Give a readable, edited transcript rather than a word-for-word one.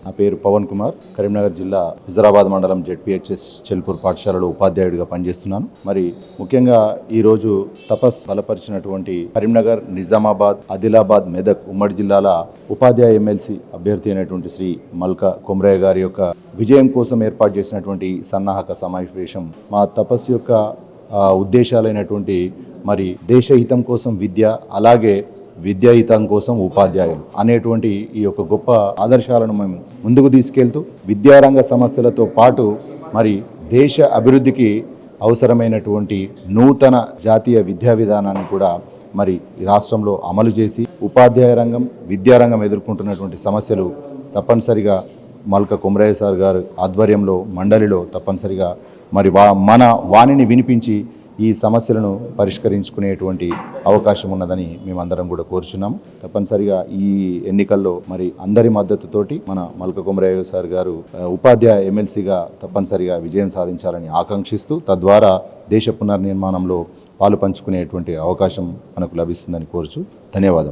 నా పేరు పవన్ కుమార్. కరీంనగర్ జిల్లా హుజరాబాద్ మండలం జెడ్పీహెచ్ఎస్ చెల్పూర్ పాఠశాలలో ఉపాధ్యాయుడిగా పనిచేస్తున్నాను. మరి ముఖ్యంగా ఈరోజు తపస్ బలపరిచినటువంటి కరీంనగర్, నిజామాబాద్, ఆదిలాబాద్, మెదక్ ఉమ్మడి జిల్లాల ఉపాధ్యాయ ఎమ్మెల్సీ అభ్యర్థి అయినటువంటి శ్రీ మల్క కొమరయ్య గారి యొక్క విజయం కోసం ఏర్పాటు చేసినటువంటి సన్నాహక సమావేశం. మా తపస్సు యొక్క ఉద్దేశాలైనటువంటి మరి దేశహితం కోసం విద్య, అలాగే విద్యాహితం కోసం ఉపాధ్యాయులు అనేటువంటి ఈ యొక్క గొప్ప ఆదర్శాలను మేము ముందుకు తీసుకెళ్తూ విద్యారంగ సమస్యలతో పాటు మరి దేశ అభివృద్ధికి అవసరమైనటువంటి నూతన జాతీయ విద్యా విధానాన్ని కూడా మరి ఈ రాష్ట్రంలో అమలు చేసి ఉపాధ్యాయ రంగం, విద్యారంగం ఎదుర్కొంటున్నటువంటి సమస్యలు తప్పనిసరిగా మల్క కొమరయ్య సార్ గారు ఆధ్వర్యంలో మండలిలో తప్పనిసరిగా మరి మన వాణిని వినిపించి ఈ సమస్యలను పరిష్కరించుకునేటువంటి అవకాశం ఉన్నదని మేమందరం కూడా కోరుచున్నాం. తప్పనిసరిగా ఈ ఎన్నికల్లో మరి అందరి మద్దతుతోటి మన మల్క కొమరయ్య సార్ గారు ఉపాధ్యాయ ఎమ్మెల్సీగా తప్పనిసరిగా విజయం సాధించాలని ఆకాంక్షిస్తూ తద్వారా దేశ పునర్నిర్మాణంలో పాలు పంచుకునేటువంటి అవకాశం మనకు లభిస్తుందని కోరుచు ధన్యవాదాలు.